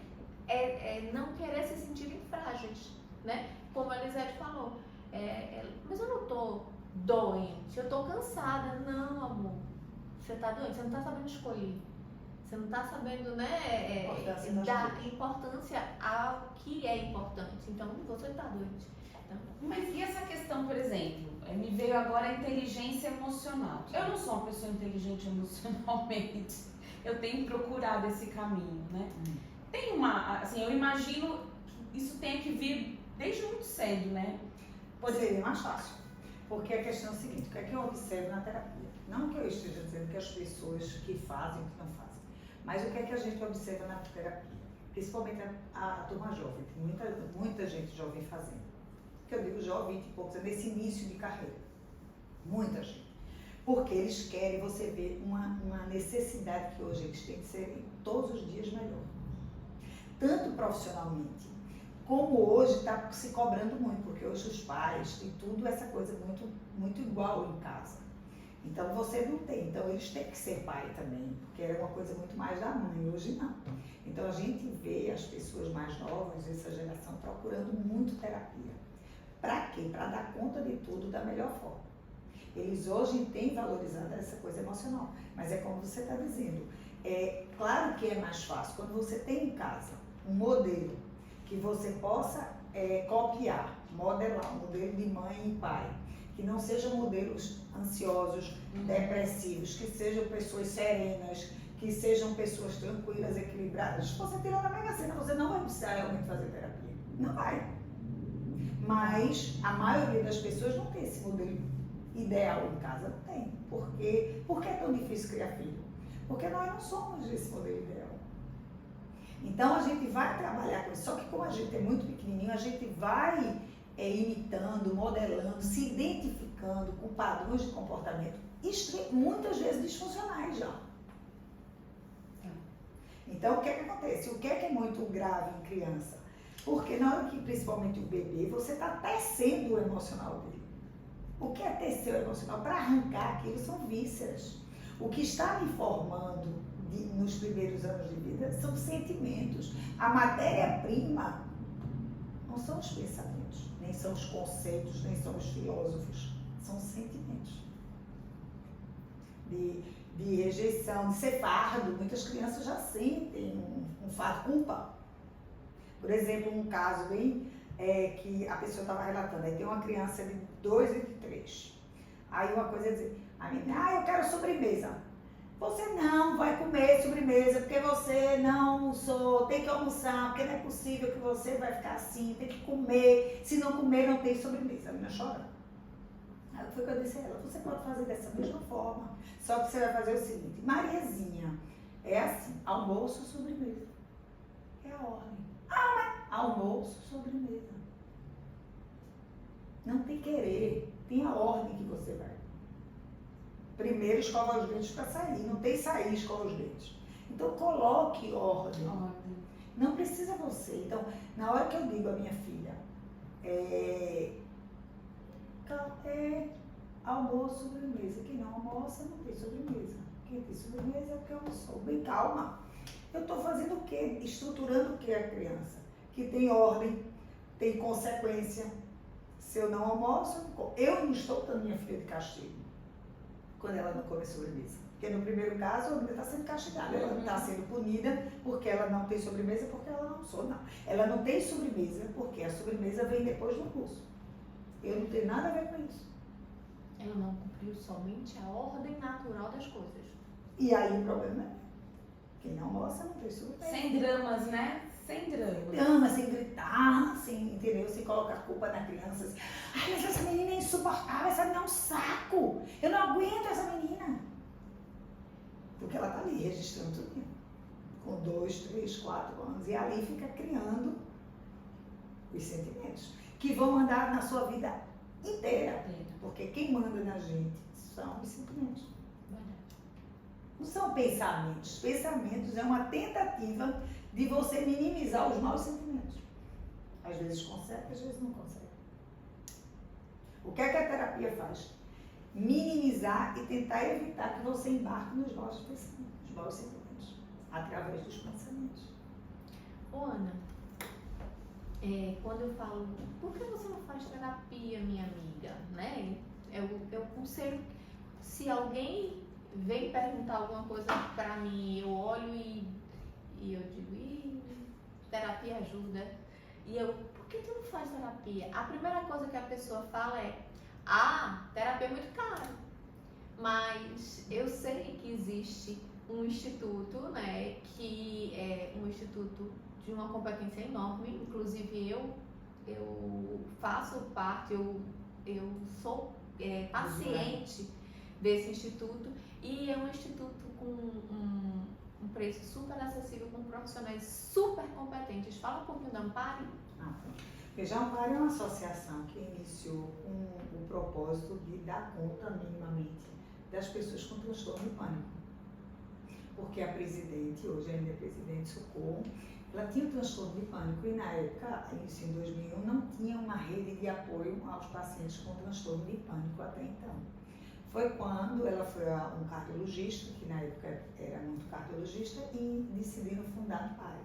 [SPEAKER 1] é não querer se sentirem frágeis, né? Como a Elisete falou. Mas eu não estou doente, eu tô cansada. Não, amor, você tá doente, você não tá sabendo escolher. Você não tá sabendo, né,
[SPEAKER 3] Importância das
[SPEAKER 1] dar
[SPEAKER 3] coisas.
[SPEAKER 1] importância ao que é importante. Então, você tá doente. Então,
[SPEAKER 2] Mas e essa questão, por exemplo, me veio agora a inteligência emocional. Eu não sou uma pessoa inteligente emocionalmente. Eu tenho procurado esse caminho, né? Tem uma, assim, eu imagino que isso tenha que vir desde muito cedo, né?
[SPEAKER 3] Seria mais fácil. Porque a questão é a seguinte, o que é que eu observo na terapia? Não que eu esteja dizendo que as pessoas que fazem, que não fazem, mas o que é que a gente observa na terapia? Principalmente a turma jovem, tem muita gente jovem fazendo. Que eu digo jovem, 20 e poucos, é nesse início de carreira. Muita gente. Porque eles querem, você vê uma necessidade que hoje eles têm de serem todos os dias melhor. Tanto profissionalmente, como hoje está se cobrando muito, porque hoje os pais têm tudo essa coisa muito, muito igual em casa. Então você não tem, então eles têm que ser pai também, porque era uma coisa muito mais da mãe, hoje não. Então a gente vê as pessoas mais novas, essa geração, procurando muito terapia. Para quê? Para dar conta de tudo da melhor forma. Eles hoje têm valorizado essa coisa emocional, mas é como você está dizendo, é claro que é mais fácil quando você tem em casa um modelo que você possa copiar, modelar, um modelo de mãe e pai, que não sejam modelos ansiosos, depressivos, que sejam pessoas serenas, que sejam pessoas tranquilas, equilibradas. Se você tirar na Mega Sena, você não vai precisar realmente fazer terapia. Não vai. Mas a maioria das pessoas não tem esse modelo ideal em casa, não tem. Por que é tão difícil criar filho? Porque nós não somos esse modelo ideal. Então a gente vai trabalhar com isso, só que como a gente é muito pequenininho, a gente vai imitando, modelando, se identificando com padrões de comportamento, muitas vezes disfuncionais já. Então o que é que acontece? O que é muito grave em criança? Porque na hora que, principalmente o bebê, você está tecendo o emocional dele. O que é tecer o emocional? Para arrancar aquilo são vísceras. O que está me formando nos primeiros anos de vida são sentimentos. A matéria-prima não são os pensamentos, nem são os conceitos, nem são os filósofos. São os sentimentos. De rejeição, de ser fardo. Muitas crianças já sentem um fardo, culpa. Por exemplo, um caso bem que a pessoa estava relatando. Aí tem uma criança de 2 e de 3. Aí uma coisa é dizer, a menina, eu quero sobremesa. Você não vai comer sobremesa, porque você não almoçou, tem que almoçar, porque não é possível que você vai ficar assim, tem que comer, se não comer não tem sobremesa. A menina chora. Aí foi o que eu disse a ela, você pode fazer dessa mesma forma, só que você vai fazer o seguinte, Mariazinha, é assim, almoço, sobremesa. É a ordem. Mas almoço, sobremesa. Não tem querer, tem a ordem que você vai. Primeiro escova os dentes para sair, não tem sair, escova os dentes. Então coloque ordem. Não precisa você. Então, na hora que eu digo à minha filha, almoço, sobremesa. Quem não almoça não tem sobremesa. Quem tem sobremesa é porque almoçou. Bem, calma. Eu estou fazendo o quê? Estruturando o quê a criança? Que tem ordem, tem consequência. Se eu não almoço, eu não como. Eu não estou dando minha filha de castigo quando ela não come sobremesa. Porque no primeiro caso, a menina está sendo castigada. Ela está sendo punida porque ela não tem sobremesa, porque ela não almoçou. Não. Ela não tem sobremesa porque a sobremesa vem depois do almoço. Eu não tenho nada a ver com isso.
[SPEAKER 1] ela não cumpriu somente a ordem natural das coisas.
[SPEAKER 3] E aí o problema é quem não almoça não tem sobremesa.
[SPEAKER 2] Sem dramas, né? Sem dramas.
[SPEAKER 3] Drama, sem gritar, sem, entendeu? Sem colocar culpa na criança. Assim, ai, mas essa menina é insuportável, essa menina é um saco. Eu não aguento essa menina. Porque ela tá ali registrando tudo. Com 2, 3, 4 anos. E ali fica criando os sentimentos. Que vão mandar na sua vida inteira. Porque quem manda na gente são os sentimentos. Não são pensamentos. Pensamentos é uma tentativa de você minimizar os maus sentimentos. Às vezes consegue, às vezes não consegue. O que é que a terapia faz? Minimizar e tentar evitar que você embarque nos maus pensamentos, nos maus sentimentos, através dos pensamentos.
[SPEAKER 1] Ô, Ana, quando eu falo, por que você não faz terapia, minha amiga? Né? Eu conselho, se alguém vem perguntar alguma coisa pra mim, eu olho e eu digo, terapia ajuda. E eu, por que tu não faz terapia? A primeira coisa que a pessoa fala é, terapia é muito caro. Mas eu sei que existe um instituto, né, que é um instituto de uma competência enorme, inclusive eu faço parte, eu sou paciente desse instituto, e é um instituto com um preço super acessível, com profissionais super competentes. Fala um pouquinho da Ampare.
[SPEAKER 3] Veja, a Ampare é uma associação que iniciou com o propósito de dar conta minimamente das pessoas com transtorno de pânico. Porque a presidente, hoje ainda é presidente Socorro, ela tinha um transtorno de pânico e na época, início em 2001, não tinha uma rede de apoio aos pacientes com transtorno de pânico até então. Foi quando ela foi a um cardiologista, que na época era muito cardiologista, e decidiram fundar a Ampare,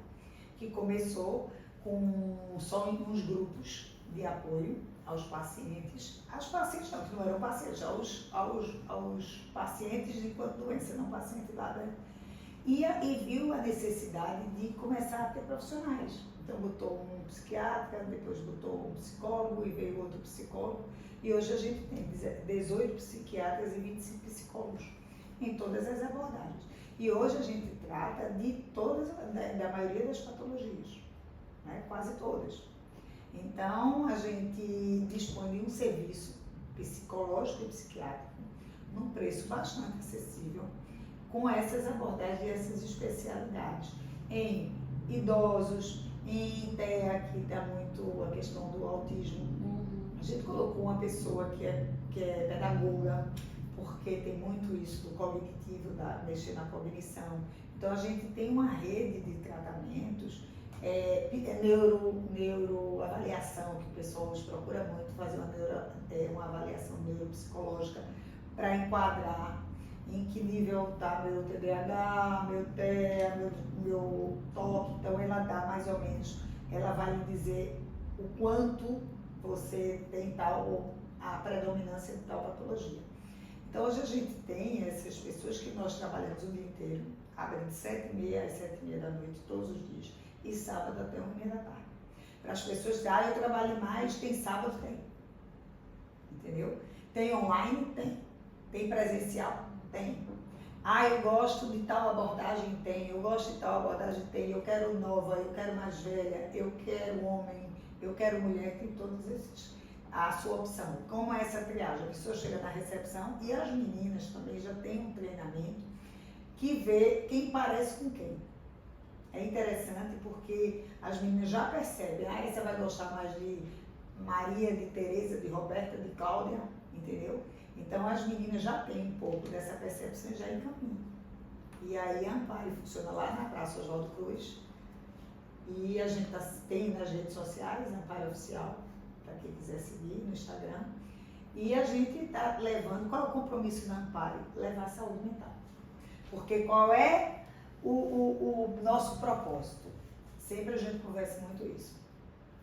[SPEAKER 3] que começou com só uns grupos de apoio aos pacientes não, que não eram pacientes, aos pacientes enquanto doença, não paciente lá, né? E viu a necessidade de começar a ter profissionais. Então botou um psiquiatra, depois botou um psicólogo e veio outro psicólogo. E hoje a gente tem 18 psiquiatras e 25 psicólogos em todas as abordagens. E hoje a gente trata de todas, da maioria das patologias, né? Quase todas. Então a gente dispõe de um serviço psicológico e psiquiátrico num preço bastante acessível, com essas abordagens e essas especialidades em idosos, em TEA, que dá muito a questão do autismo. A gente colocou uma pessoa que é pedagoga, porque tem muito isso do cognitivo, mexer na cognição. Então a gente tem uma rede de tratamentos, neuroavaliação, que o pessoal hoje procura muito, fazer uma avaliação neuropsicológica para enquadrar em que nível está meu TDAH, meu TEA, meu TOC. Então ela dá mais ou menos, ela vai lhe dizer o quanto você tem a predominância de tal patologia. Então hoje a gente tem essas pessoas que nós trabalhamos o dia inteiro, abrem de 7h30 às 7h30 da noite todos os dias, e sábado até 1h30 da tarde. Para as pessoas dizerem, eu trabalho mais, tem sábado, tem. Entendeu? Tem online? Tem. Tem presencial? Tem. Eu gosto de tal abordagem? Tem. Eu gosto de tal abordagem? Tem. Eu quero nova, eu quero mais velha, eu quero homem, eu quero mulher, tem todos esses. A sua opção. Como é essa triagem? A pessoa chega na recepção e as meninas também já têm um treinamento que vê quem parece com quem. É interessante porque as meninas já percebem, você vai gostar mais de Maria, de Tereza, de Roberta, de Cláudia, entendeu? Então as meninas já têm um pouco dessa percepção e já encaminham. E aí a Ampare funciona lá na Praça Oswaldo Cruz. E a gente tem nas redes sociais, Ampare Oficial, para quem quiser seguir no Instagram. E a gente está levando, qual é o compromisso da Ampare? Levar a saúde mental. Porque qual é o nosso propósito? Sempre a gente conversa muito isso.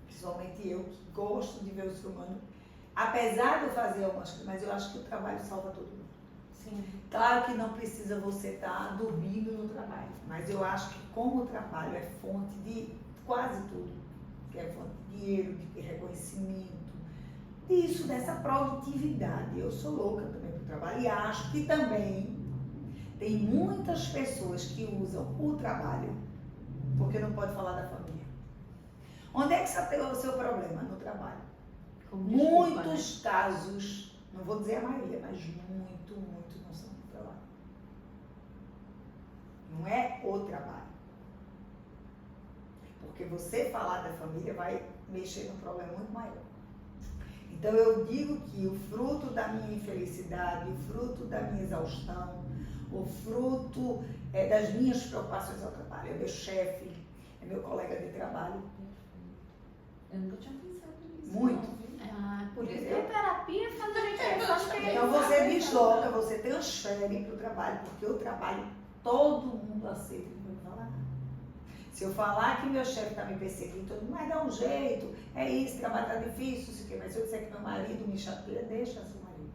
[SPEAKER 3] Principalmente eu, que gosto de ver o ser humano, apesar de eu fazer algumas coisas, mas eu acho que o trabalho salva todo mundo.
[SPEAKER 1] Sim.
[SPEAKER 3] Claro que não precisa você estar dormindo no trabalho, mas eu acho que como o trabalho é fonte de quase tudo, que é fonte de dinheiro, de reconhecimento, disso, dessa produtividade. Eu sou louca também pro trabalho e acho que também tem muitas pessoas que usam o trabalho porque não pode falar da família. Onde é que está o seu problema? No trabalho. Muitos casos, não vou dizer a maioria, mas muito não são do trabalho. Não é o trabalho. Porque você falar da família vai mexer num problema muito maior. Então eu digo que o fruto da minha infelicidade, o fruto da minha exaustão, o fruto das minhas preocupações ao trabalho, é meu chefe, é meu colega de trabalho.
[SPEAKER 2] Eu nunca tinha pensado nisso.
[SPEAKER 3] Muito.
[SPEAKER 1] Por isso que a terapia faz a gente pensar.
[SPEAKER 3] Então você desloca, você transfere para o trabalho, porque o trabalho todo mundo aceita, não pode falar nada. Se eu falar que meu chefe está me perseguindo, todo mundo vai dar um jeito, é isso, trabalho está difícil, mas se eu disser que meu marido me chateia, deixa seu marido.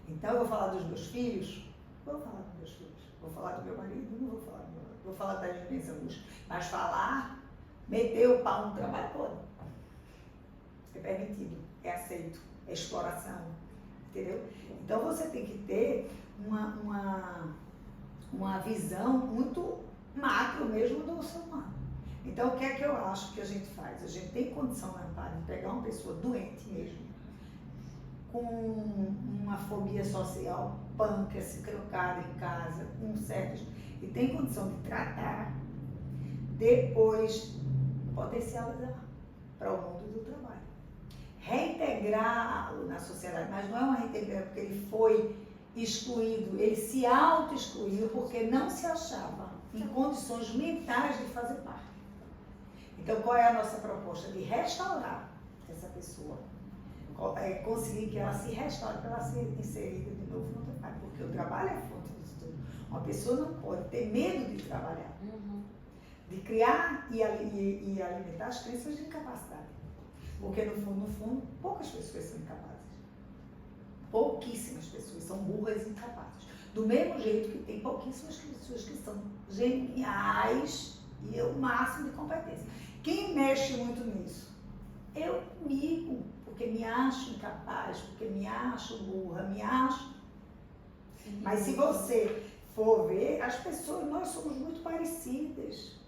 [SPEAKER 3] Então, eu vou falar dos meus filhos? Vou falar dos meus filhos. Vou falar do meu marido? Não vou falar do meu marido. Vou falar das minhas angústias. Mas falar, meter o pau no trabalho, pode. É permitido, é aceito, é exploração, entendeu? Então, você tem que ter uma visão muito macro mesmo do ser humano. Então, o que é que eu acho que a gente faz? A gente tem condição na Amparo de pegar uma pessoa doente mesmo, com uma fobia social, pâncreas, crocada em casa, com certos, e tem condição de tratar, depois potencializar para o mundo do trabalho. Reintegrá-lo na sociedade, mas não é uma reintegração porque ele foi excluído, ele se auto-excluiu porque não se achava em condições mentais de fazer parte. Então, qual é a nossa proposta? De restaurar essa pessoa. Conseguir que ela se restaure para ela ser inserida de novo no trabalho, porque o trabalho é a fonte disso tudo. Uma pessoa não pode ter medo de trabalhar, de criar e alimentar as crenças de incapacidade. Porque no fundo, poucas pessoas são incapazes. Pouquíssimas pessoas são burras e incapazes. Do mesmo jeito que tem pouquíssimas pessoas que são geniais e o máximo de competência. Quem mexe muito nisso? Eu comigo, porque me acho incapaz, porque me acho burra, me acho. Sim. Mas se você for ver, as pessoas, nós somos muito parecidas.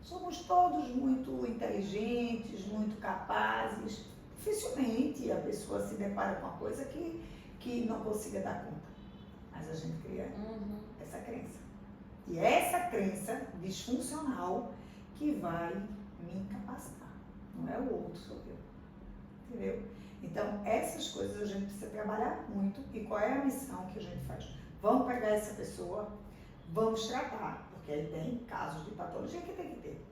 [SPEAKER 3] Somos todos muito inteligentes, muito capazes. Dificilmente a pessoa se depara com uma coisa que não consiga dar conta. Mas a gente cria essa crença. E é essa crença disfuncional que vai me incapacitar. Não é o outro, sou eu. Entendeu? Então, essas coisas a gente precisa trabalhar muito. E qual é a missão que a gente faz? Vamos pegar essa pessoa, vamos tratar. Porque aí tem casos de patologia que tem que ter.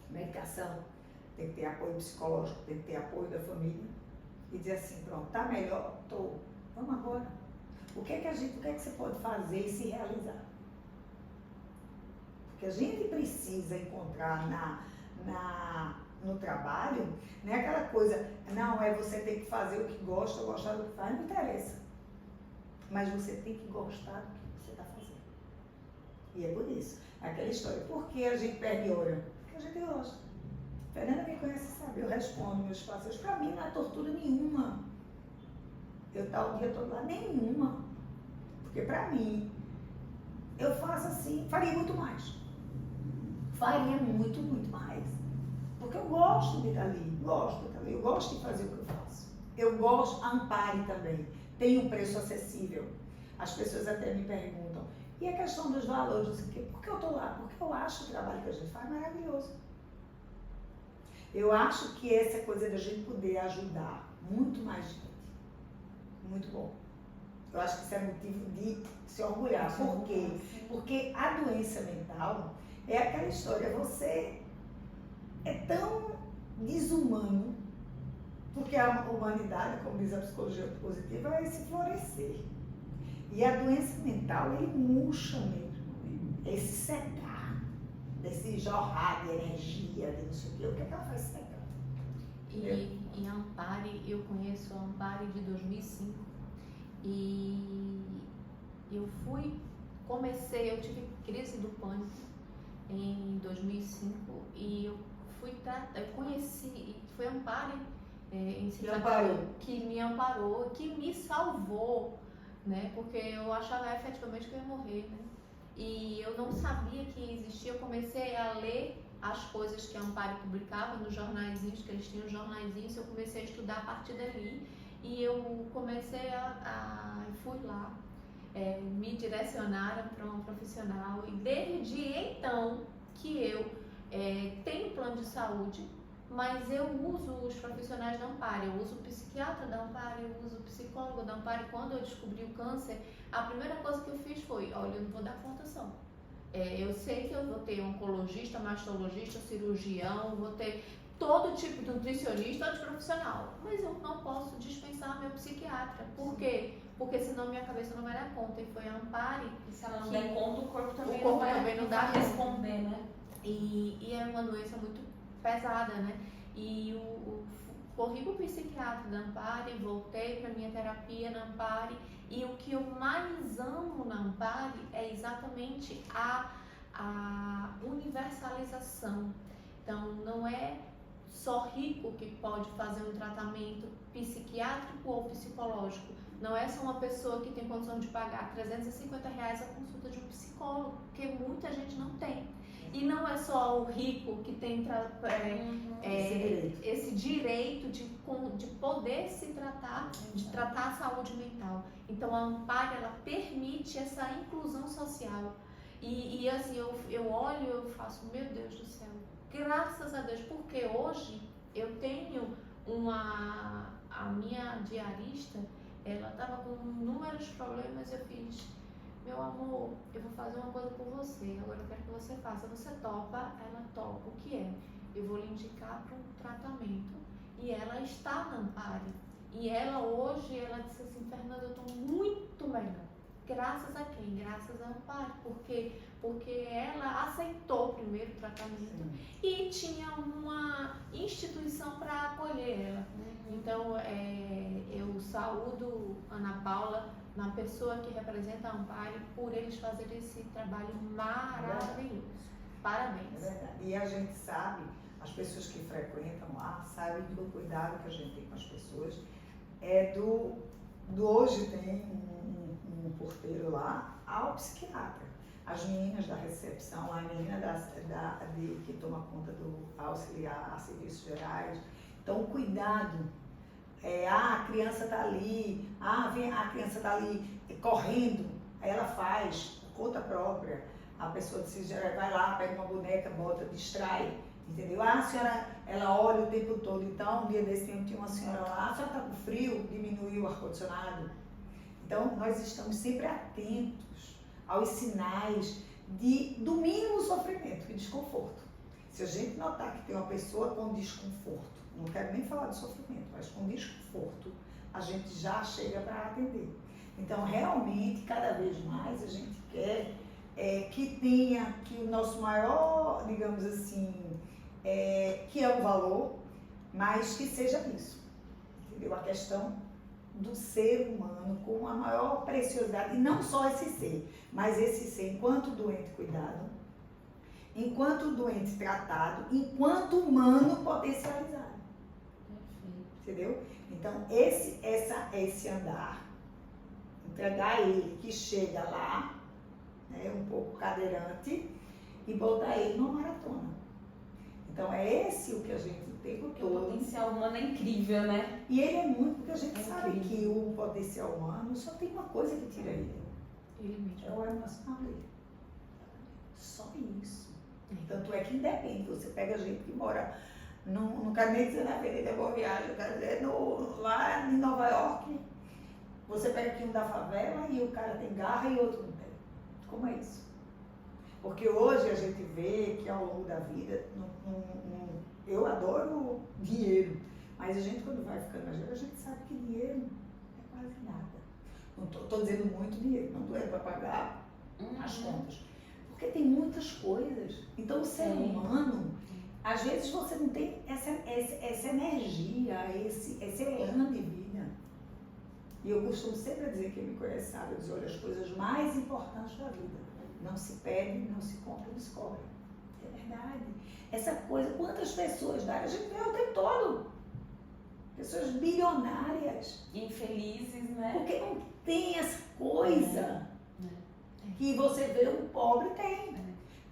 [SPEAKER 3] Medicação, tem que ter apoio psicológico, tem que ter apoio da família. E dizer assim, pronto, tá melhor? Tô. Vamos agora. O que é que você pode fazer e se realizar? Porque a gente precisa encontrar no trabalho, não é aquela coisa, não, é você tem que fazer o que gosta, gostar do que faz, não interessa. Mas você tem que gostar do que você está fazendo. E é por isso. Aquela história, por que a gente perde hora? Porque a gente gosta. Fernanda me conhece, sabe? Eu respondo meus pacientes. Para mim não é tortura nenhuma. Eu estar o dia todo lá, nenhuma. Porque para mim, eu faço assim, faria muito mais. Faria muito, muito mais. Porque eu gosto de estar ali, eu gosto de fazer o que eu faço. Eu gosto, Ampare também, tem um preço acessível. As pessoas até me perguntam, e a questão dos valores, por que eu estou lá? Porque eu acho o trabalho que a gente faz maravilhoso. Eu acho que essa coisa da gente poder ajudar muito mais gente, muito bom. Eu acho que isso é motivo de se orgulhar. Por quê? Porque a doença mental é aquela história, você é tão desumano, porque a humanidade, como diz a psicologia positiva, é se florescer. E a doença mental, ele murcha mesmo, é esse secar, desse jorrar de energia, de não sei o quê. O que é que ela faz secar?
[SPEAKER 1] E Ampare, eu conheço a Ampare de 2005 e eu eu tive crise do pânico em 2005 e eu conheci, foi Ampare em Cidade que me amparou, que me salvou, né? Porque eu achava efetivamente que eu ia morrer, né? E eu não sabia que existia, eu comecei a ler as coisas que a Ampare publicava nos jornaizinhos, que eles tinham jornaizinhos, eu comecei a estudar a partir dali e eu comecei fui lá, me direcionaram para uma profissional e desde então que eu tenho plano de saúde, mas eu uso os profissionais da Ampare, eu uso o psiquiatra da Ampare, eu uso o psicólogo da Ampare. Quando eu descobri o câncer, a primeira coisa que eu fiz foi, olha, eu não vou dar conta só. Eu sei que eu vou ter oncologista, mastologista, cirurgião, vou ter todo tipo de nutricionista ou de profissional, mas eu não posso dispensar meu psiquiatra. Por quê? Porque senão minha cabeça não vai dar conta. E foi a Ampare.
[SPEAKER 2] E se ela não der conta, o corpo também
[SPEAKER 1] não vai
[SPEAKER 2] responder, né?
[SPEAKER 1] E é uma doença muito pesada, né? E corri para o psiquiatra da Ampare, voltei para minha terapia na Ampare, e o que eu mais amo na Ampare é exatamente a universalização. Então, não é só rico que pode fazer um tratamento psiquiátrico ou psicológico. Não é só uma pessoa que tem condição de pagar R$350 a consulta de um psicólogo, porque muita gente não tem. E não é só o rico que tem esse direito de poder se tratar, de tratar a saúde mental. Então, a Ampare, ela permite essa inclusão social. E assim, eu olho e eu faço, meu Deus do céu, graças a Deus, porque hoje eu tenho a minha diarista, ela estava com inúmeros problemas, eu fiz, meu amor, eu vou fazer uma coisa por você, agora eu quero que você faça. Você topa? Ela topa. O que é? Eu vou lhe indicar para um tratamento. E ela está na Ampare. E ela hoje, ela disse assim, Fernanda, eu estou muito melhor. Graças a quem? Graças a Ampare. Porque ela aceitou o primeiro tratamento e tinha uma instituição para acolher ela. Então, eu saúdo Ana Paula, na pessoa que representa a Ampare, por eles fazerem esse trabalho maravilhoso. Parabéns.
[SPEAKER 3] É verdade. E a gente sabe, as pessoas que frequentam lá, sabem do cuidado que a gente tem com as pessoas. Hoje tem um porteiro lá ao psiquiatra. As meninas da recepção, a menina que toma conta do auxiliar a serviços gerais. Então, o cuidado. A criança está ali, a criança está ali correndo, aí ela faz por conta própria. A pessoa vai lá, pega uma boneca, bota, distrai, entendeu? A senhora, ela olha o tempo todo. Então, um dia desse tempo tinha uma senhora lá, a senhora está com frio, diminuiu o ar-condicionado. Então, nós estamos sempre atentos aos sinais do mínimo sofrimento e desconforto. Se a gente notar que tem uma pessoa com desconforto, não quero nem falar de sofrimento, mas com desconforto, a gente já chega para atender. Então, realmente, cada vez mais a gente quer que o nosso maior, digamos assim, que é o valor, mas que seja isso, entendeu? A questão do ser humano com a maior preciosidade, e não só esse ser, mas esse ser enquanto doente cuidado, enquanto doente tratado, enquanto humano potencializado. Entendeu? Então, esse andar, entregar ele que chega lá, né, um pouco cadeirante, e botar ele numa maratona. Então, é esse o que a gente tem por todo.
[SPEAKER 2] O potencial humano é incrível, né?
[SPEAKER 3] E ele é muito, porque a gente sabe que o potencial humano só tem uma coisa que tira ele.
[SPEAKER 1] Ele mesmo.
[SPEAKER 3] É o emocional dele. Só isso. Tanto é que independe, você pega gente que mora, não quero nem dizer na Avenida Boa Viagem, eu quero dizer lá em Nova York, você pega aqui um da favela e o cara tem garra e outro não tem. Como é isso? Porque hoje a gente vê que ao longo da vida, eu adoro dinheiro, mas a gente quando vai ficando mais velho, a gente sabe que dinheiro é quase nada. Não estou dizendo muito dinheiro, não estou para pagar as contas. Porque tem muitas coisas. Então, o ser humano, às vezes você não tem essa energia, esse elan de vida. E eu costumo sempre dizer, quem me conhece sabe, eu dizer, olha, as coisas mais importantes da vida não se pede, não se compra, não se cobra. É verdade. Essa coisa, quantas pessoas da área, a gente vê o tempo todo. Pessoas bilionárias.
[SPEAKER 2] Infelizes, né?
[SPEAKER 3] Porque não tem essa coisa que você vê o pobre tem.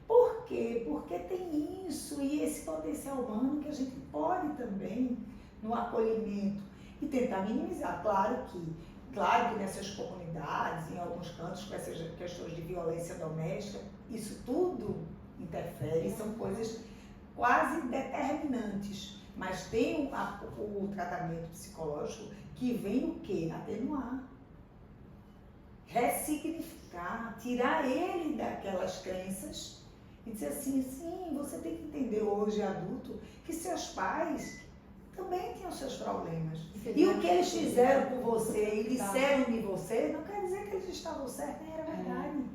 [SPEAKER 3] Por quê? Porque tem isso e esse potencial humano que a gente pode também, no acolhimento, e tentar minimizar. Claro que nessas comunidades, em alguns cantos, com essas questões de violência doméstica, isso tudo interfere, são coisas quase determinantes. Mas tem o tratamento psicológico que vem o quê? Atenuar. Ressignificar, tirar ele daquelas crenças e dizer assim, sim, você tem que entender hoje, adulto, que seus pais também tinham seus problemas. E o que eles fizeram com você e disseram de você, não quer dizer que eles estavam certos, nem era verdade.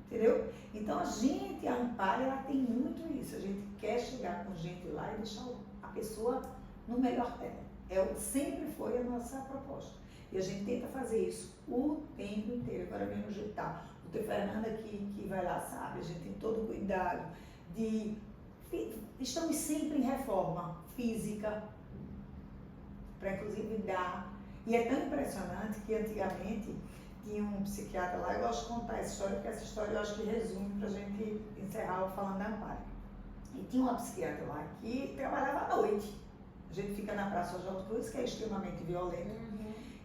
[SPEAKER 3] Entendeu? Então a Ampare, ela tem muito isso. A gente quer chegar com gente lá e deixar a pessoa no melhor dela. Sempre foi a nossa proposta. E a gente tenta fazer isso o tempo inteiro. Agora mesmo jeito tá. O teu Fernanda que vai lá, sabe? A gente tem todo o cuidado de... Estamos sempre em reforma física, para inclusive dar. E é tão impressionante que antigamente tinha um psiquiatra lá, eu gosto de contar essa história, porque essa história eu acho que resume para a gente encerrar o Falando da Amparo. E tinha uma psiquiatra lá que trabalhava à noite. A gente fica na Praça Oswaldo Cruz, que é extremamente violenta.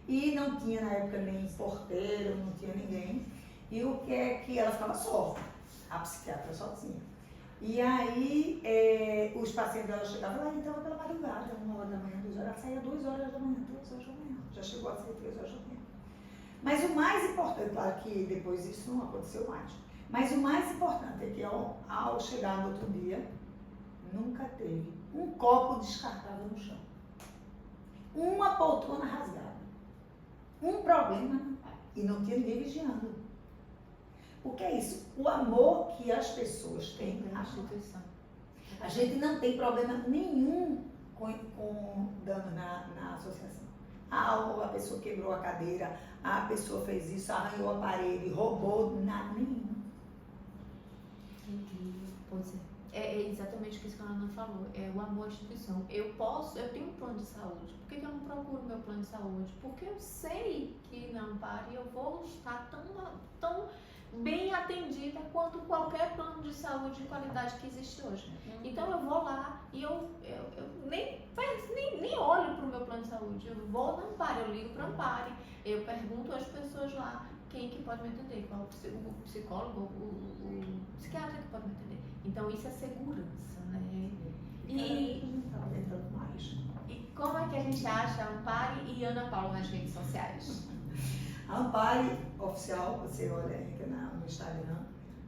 [SPEAKER 3] E não tinha na época nem porteiro, não tinha ninguém. E o que é que ela ficava só, a psiquiatra sozinha. E aí os pacientes dela chegavam lá e entravam pela madrugada, 1h da manhã, 2h, ela saía 2h da manhã, 2h da manhã. Já chegou a ser 3h da manhã. Mas o mais importante, claro que depois isso não aconteceu mais, mas o mais importante é que ao chegar no outro dia, nunca teve um copo descartável no chão, uma poltrona rasgada, um problema, e não tinha ninguém vigiando. O que é isso? O amor que as pessoas têm
[SPEAKER 1] na instituição.
[SPEAKER 3] A gente não tem problema nenhum com dano na associação. A pessoa quebrou a cadeira, a pessoa fez isso, arranhou a parede, roubou, nada nenhum.
[SPEAKER 1] Pois é exatamente isso que a Ana falou, é o amor à instituição. Eu tenho um plano de saúde, por que eu não procuro meu plano de saúde? Porque eu sei que na Amparo eu vou estar tão bem atendida quanto qualquer plano de saúde de qualidade que existe hoje. Então eu vou lá e eu nem olho para o meu plano de saúde, eu vou na Amparo, eu ligo para a Amparo, eu pergunto às pessoas lá quem que pode me atender, qual o psicólogo, o psiquiatra que pode me atender. Então isso é segurança, né? E como é que a gente acha a Amparo e Ana Paula nas redes sociais?
[SPEAKER 3] A Amparo Oficial, você olha, entra no Instagram,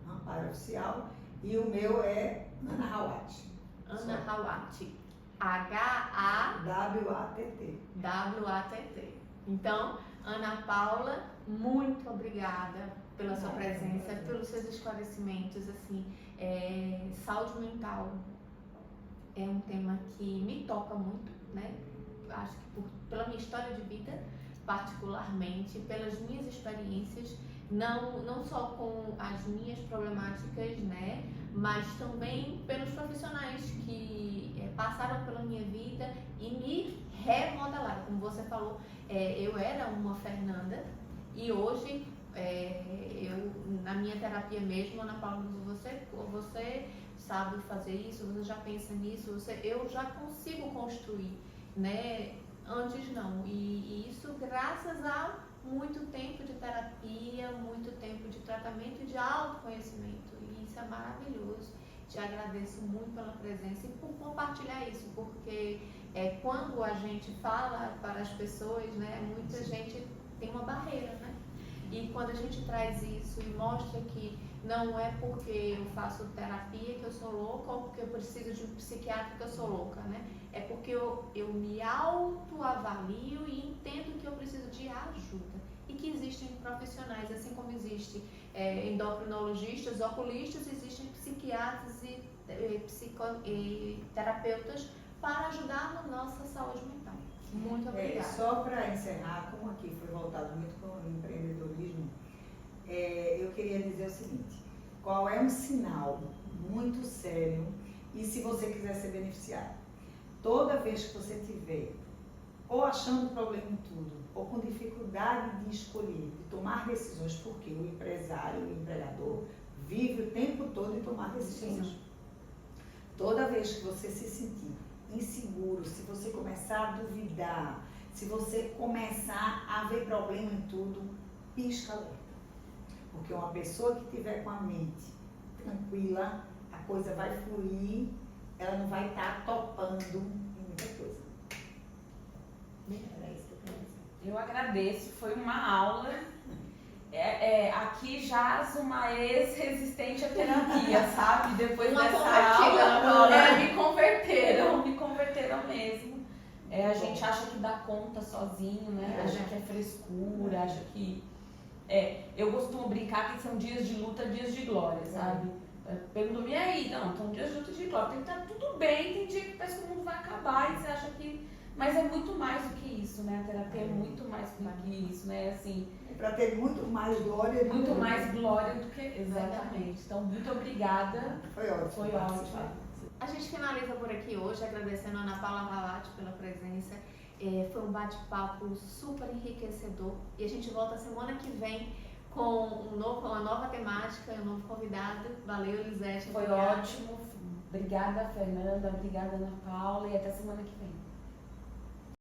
[SPEAKER 3] Amparo Oficial, e o meu é Ana Hawat.
[SPEAKER 1] Ana Hawat. H-A-W-A-T-T. W-A-T-T. Então, Ana Paula, muito obrigada pela sua presença, pelos seus esclarecimentos. Assim, saúde mental é um tema que me toca muito, né? Acho que pela minha história de vida, particularmente, pelas minhas experiências, não só com as minhas problemáticas, né, mas também pelos profissionais que passaram pela minha vida e me remodelaram. Como você falou, eu era uma Fernanda e hoje eu, na minha terapia mesmo, Ana Paula, você sabe fazer isso, você já pensa nisso, eu já consigo construir, né? Antes não, e isso graças a muito tempo de terapia, muito tempo de tratamento e de autoconhecimento, e isso é maravilhoso. Te agradeço muito pela presença e por compartilhar isso, porque quando a gente fala para as pessoas, né, muita gente tem uma barreira, né? E quando a gente traz isso e mostra que não é porque eu faço terapia que eu sou louca ou porque eu preciso de um psiquiatra que eu sou louca, né? É porque eu me autoavalio e entendo que eu preciso de ajuda. E que existem profissionais, assim como existem endocrinologistas, oculistas, existem psiquiatras e terapeutas para ajudar na nossa saúde mental. Muito obrigada.
[SPEAKER 3] Só para encerrar, como aqui foi voltado muito com o empreendedorismo, eu queria dizer o seguinte: qual é um sinal muito sério, e se você quiser ser beneficiado, toda vez que você tiver ou achando problema em tudo, ou com dificuldade de escolher, de tomar decisões, porque o empresário, o empregador, vive o tempo todo em tomar decisões. Sim. Toda vez que você se sentir inseguro, se você começar a duvidar, se você começar a ver problema em tudo, pisca alerta. Porque uma pessoa que tiver com a mente tranquila, a coisa vai fluir, ela não vai estar topando em muita coisa. Era isso que eu queria dizer.
[SPEAKER 2] Eu agradeço, foi uma aula. Aqui jaz uma ex-resistente à terapia, sabe? Depois dessa aula, me converteram mesmo. A gente acha que dá conta sozinho, né? Acha que é frescura, acha que... eu costumo brincar que são dias de luta, dias de glória, sabe? Pergunto-me aí, não, são dias de luta e de glória, tem que estar tudo bem, tem dia que parece que o mundo vai acabar e você acha que Mas é muito mais do que isso, né? A terapia é muito mais do que isso, né? Assim,
[SPEAKER 3] Para ter muito mais glória.
[SPEAKER 2] muito mais glória do que... Exatamente. Então, muito obrigada.
[SPEAKER 3] Foi ótimo.
[SPEAKER 2] Foi ótimo.
[SPEAKER 1] A gente finaliza por aqui hoje, agradecendo a Ana Paula Ravati pela presença. Foi um bate-papo super enriquecedor. E a gente volta semana que vem com uma nova temática, um novo convidado. Valeu, Elisete.
[SPEAKER 2] Foi ótimo. Obrigada, Fernanda. Obrigada, Ana Paula. E até semana que vem.